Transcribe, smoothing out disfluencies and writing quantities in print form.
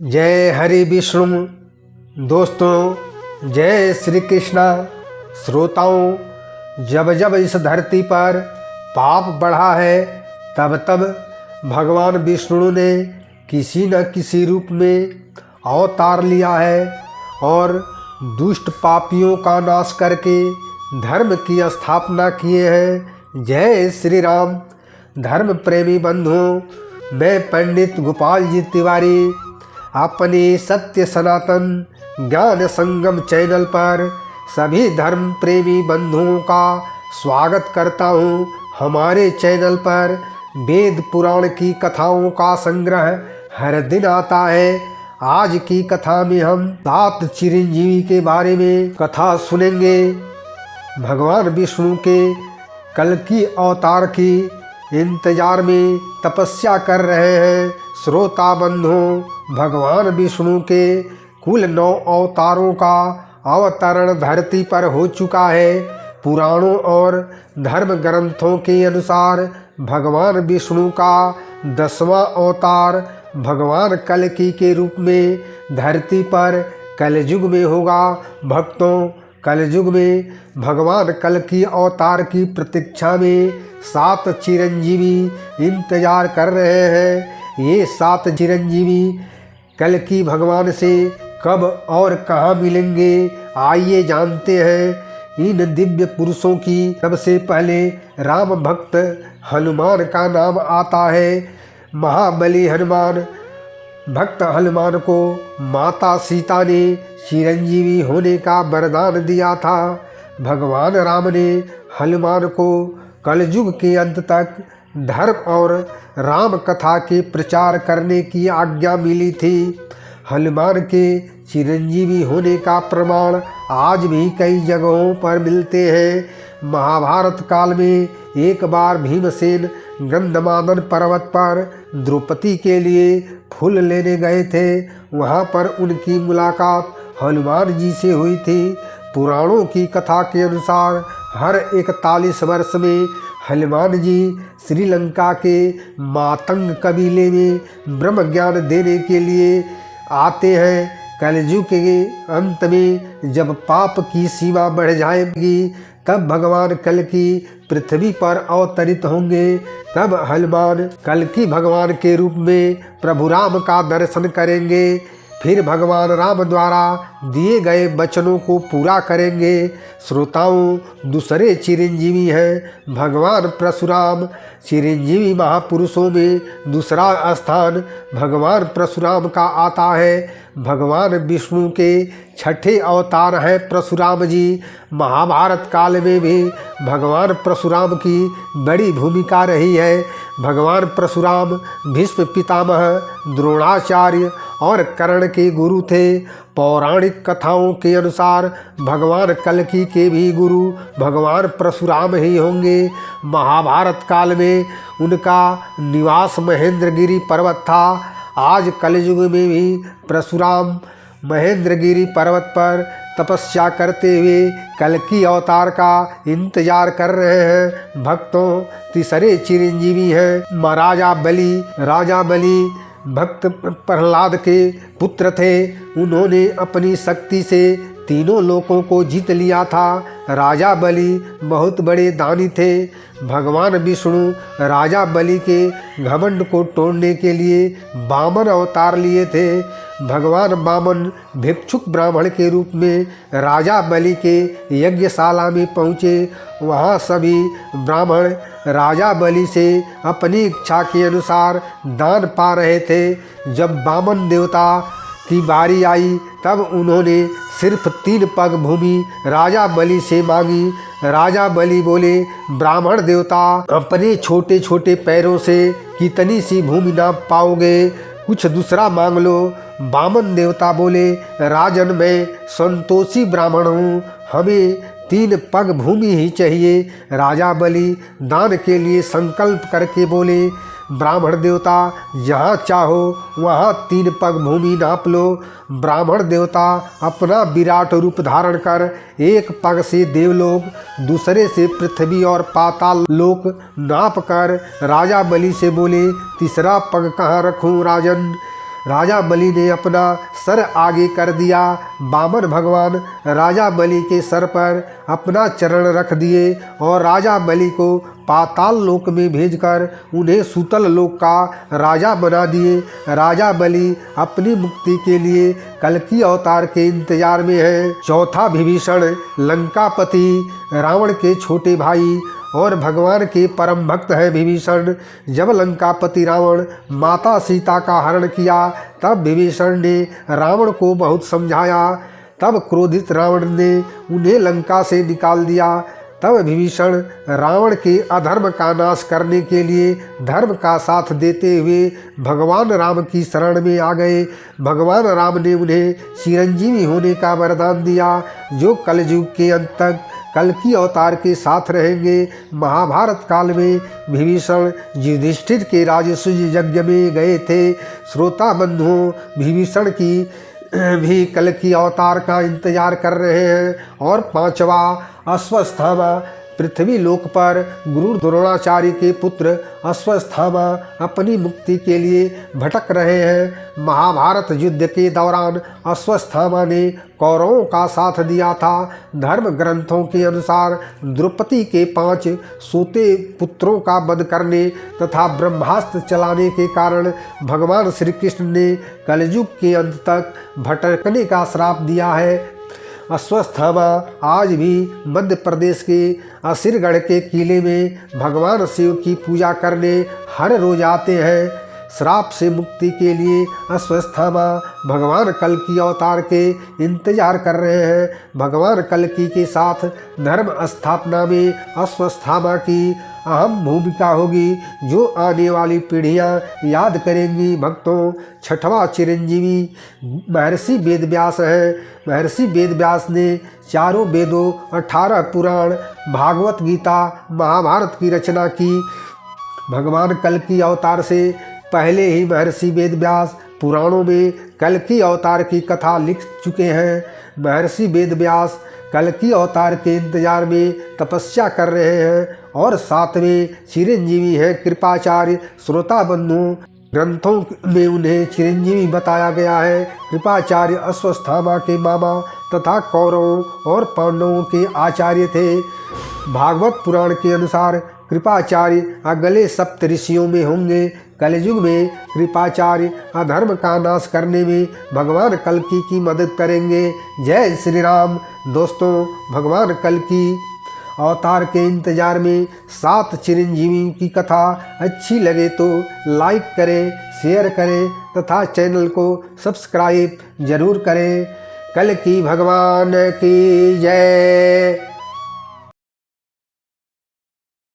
जय हरि विष्णु। दोस्तों, जय श्री कृष्णा। श्रोताओं, जब जब इस धरती पर पाप बढ़ा है तब तब भगवान विष्णु ने किसी न किसी रूप में अवतार लिया है और दुष्ट पापियों का नाश करके धर्म की स्थापना किए हैं। जय श्री राम। धर्म प्रेमी बंधुओं, मैं पंडित गोपाल जी तिवारी अपने सत्य सनातन ज्ञान संगम चैनल पर सभी धर्म प्रेमी बंधुओं का स्वागत करता हूँ। हमारे चैनल पर वेद पुराण की कथाओं का संग्रह हर दिन आता है। आज की कथा में हम 7 चिरंजीवी के बारे में कथा सुनेंगे। भगवान विष्णु के कल्कि अवतार की इंतजार में तपस्या कर रहे हैं श्रोता बंधुओं। भगवान विष्णु के कुल 9 अवतारों का अवतरण धरती पर हो चुका है। पुराणों और धर्म ग्रंथों के अनुसार भगवान विष्णु का 10वां अवतार भगवान कल्कि के रूप में धरती पर कलयुग में होगा। भक्तों, कलयुग में भगवान कल्कि अवतार की प्रतीक्षा में 7 चिरंजीवी इंतजार कर रहे हैं। ये 7 चिरंजीवी कल्कि भगवान से कब और कहाँ मिलेंगे, आइए जानते हैं। इन दिव्य पुरुषों की सबसे पहले राम भक्त हनुमान का नाम आता है। महाबली हनुमान भक्त हनुमान को माता सीता ने चिरंजीवी होने का वरदान दिया था। भगवान राम ने हनुमान को कलयुग के अंत तक धर्म और राम कथा के प्रचार करने की आज्ञा मिली थी। हनुमान के चिरंजीवी होने का प्रमाण आज भी कई जगहों पर मिलते हैं। महाभारत काल में एक बार भीमसेन गंधमादन पर्वत पर द्रौपदी के लिए फूल लेने गए थे। वहां पर उनकी मुलाकात हनुमान जी से हुई थी। पुराणों की कथा के अनुसार हर 41 वर्ष में हनुमान जी श्रीलंका के मातंग कबीले में ब्रह्म ज्ञान देने के लिए आते हैं। कलयुग के अंत में जब पाप की सीमा बढ़ जाएगी तब भगवान कल्कि पृथ्वी पर अवतरित होंगे। तब हनुमान कल्कि भगवान के रूप में प्रभु राम का दर्शन करेंगे। फिर भगवान राम द्वारा दिए गए वचनों को पूरा करेंगे। श्रोताओं, दूसरे चिरंजीवी हैं भगवान परशुराम। चिरंजीवी महापुरुषों में दूसरा स्थान भगवान परशुराम का आता है। भगवान विष्णु के 6ठे अवतार हैं परशुराम जी। महाभारत काल में भी भगवान परशुराम की बड़ी भूमिका रही है। भगवान परशुराम भीष्म पितामह, द्रोणाचार्य और कर्ण के गुरु थे। पौराणिक कथाओं के अनुसार भगवान कल्कि के भी गुरु भगवान परशुराम ही होंगे। महाभारत काल में उनका निवास महेंद्रगिरी पर्वत था। आज कलयुग में भी परशुराम महेंद्रगिरी पर्वत पर तपस्या करते हुए कल्कि अवतार का इंतजार कर रहे हैं। भक्तों, तीसरे चिरंजीवी हैं महाराजा बलि। राजा बलि भक्त प्रहलाद के पुत्र थे। उन्होंने अपनी शक्ति से तीनों लोकों को जीत लिया था। राजा बलि बहुत बड़े दानी थे। भगवान विष्णु राजा बलि के घमंड को तोड़ने के लिए वामन अवतार लिए थे। भगवान वामन भिक्षुक ब्राह्मण के रूप में राजा बलि के यज्ञशाला में पहुँचे। वहाँ सभी ब्राह्मण राजा बलि से अपनी इच्छा के अनुसार दान पा रहे थे। जब वामन देवता की बारी आई तब उन्होंने सिर्फ 3 पग भूमि राजा बलि से मांगी। राजा बलि बोले, ब्राह्मण देवता, अपने छोटे छोटे पैरों से कितनी सी भूमि नाप पाओगे, कुछ दूसरा मांग लो। वामन देवता बोले, राजन, मैं संतोषी ब्राह्मण हूँ, हमें 3 पग भूमि ही चाहिए। राजा बलि दान के लिए संकल्प करके बोले, ब्राह्मण देवता, जहाँ चाहो वहाँ 3 पग भूमि नाप लो। ब्राह्मण देवता अपना विराट रूप धारण कर एक पग से देवलोक, दूसरे से पृथ्वी और पाताल लोक नाप कर राजा बलि से बोले, तीसरा पग कहाँ रखूँ राजन। राजा बलि ने अपना सर आगे कर दिया। वामन भगवान राजा बलि के सर पर अपना चरण रख दिए और राजा बलि को पाताल लोक में भेजकर उन्हें सूतल लोक का राजा बना दिए। राजा बलि अपनी मुक्ति के लिए कल्कि अवतार के इंतजार में है। चौथा विभीषण लंकापति रावण के छोटे भाई और भगवान के परम भक्त है विभीषण। जब लंकापति रावण माता सीता का हरण किया तब विभीषण ने रावण को बहुत समझाया। तब क्रोधित रावण ने उन्हें लंका से निकाल दिया। तब विभीषण रावण के अधर्म का नाश करने के लिए धर्म का साथ देते हुए भगवान राम की शरण में आ गए। भगवान राम ने उन्हें चिरंजीवी होने का वरदान दिया, जो कलयुग के अंत तक कल्कि अवतार के साथ रहेंगे। महाभारत काल में विभीषण युधिष्ठिर के राजसूय यज्ञ में गए थे। श्रोता बंधुओं, विभीषण की भी कल्कि अवतार का इंतजार कर रहे हैं। और पांचवा अश्वत्थामा पृथ्वी लोक पर गुरु द्रोणाचार्य के पुत्र अश्वत्थामा अपनी मुक्ति के लिए भटक रहे हैं। महाभारत युद्ध के दौरान अश्वत्थामा ने कौरवों का साथ दिया था। धर्म ग्रंथों के अनुसार द्रौपदी के 5 सोते पुत्रों का वध करने तथा ब्रह्मास्त्र चलाने के कारण भगवान श्री कृष्ण ने कलयुग के अंत तक भटकने का श्राप दिया है। अश्वत्थामा आज भी मध्य प्रदेश के असीरगढ़ के किले में भगवान शिव की पूजा करने हर रोज आते हैं। श्राप से मुक्ति के लिए अश्वत्थामा भगवान कल्कि अवतार के इंतजार कर रहे हैं। भगवान कल्कि के साथ धर्म स्थापना में अश्वत्थामा की अहम भूमिका होगी, जो आने वाली पीढ़ियां याद करेंगी। भक्तों, छठवां चिरंजीवी महर्षि वेदव्यास है। महर्षि वेदव्यास ने चारों वेदों, 18 पुराण, भागवत गीता, महाभारत की रचना की। भगवान कल्कि अवतार से पहले ही महर्षि वेदव्यास पुराणों में कल्कि अवतार की कथा लिख चुके हैं। महर्षि वेदव्यास कल्कि अवतार के इंतजार में तपस्या कर रहे हैं और 7वें चिरंजीवी हैं कृपाचार्य। श्रोता बंधुओं, ग्रंथों में उन्हें चिरंजीवी बताया गया है। कृपाचार्य अश्वत्थामा के मामा तथा कौरवों और पांडवों के आचार्य थे। भागवत पुराण के अनुसार कृपाचार्य अगले सप्त ऋषियों में होंगे। कलयुग में कृपाचार्य अधर्म का नाश करने में भगवान कल्कि की मदद करेंगे। जय श्री राम। दोस्तों, भगवान कल्कि अवतार के इंतजार में 7 चिरंजीवी की कथा अच्छी लगे तो लाइक करें, शेयर करें तथा चैनल को सब्सक्राइब जरूर करें। कल्कि भगवान की जय।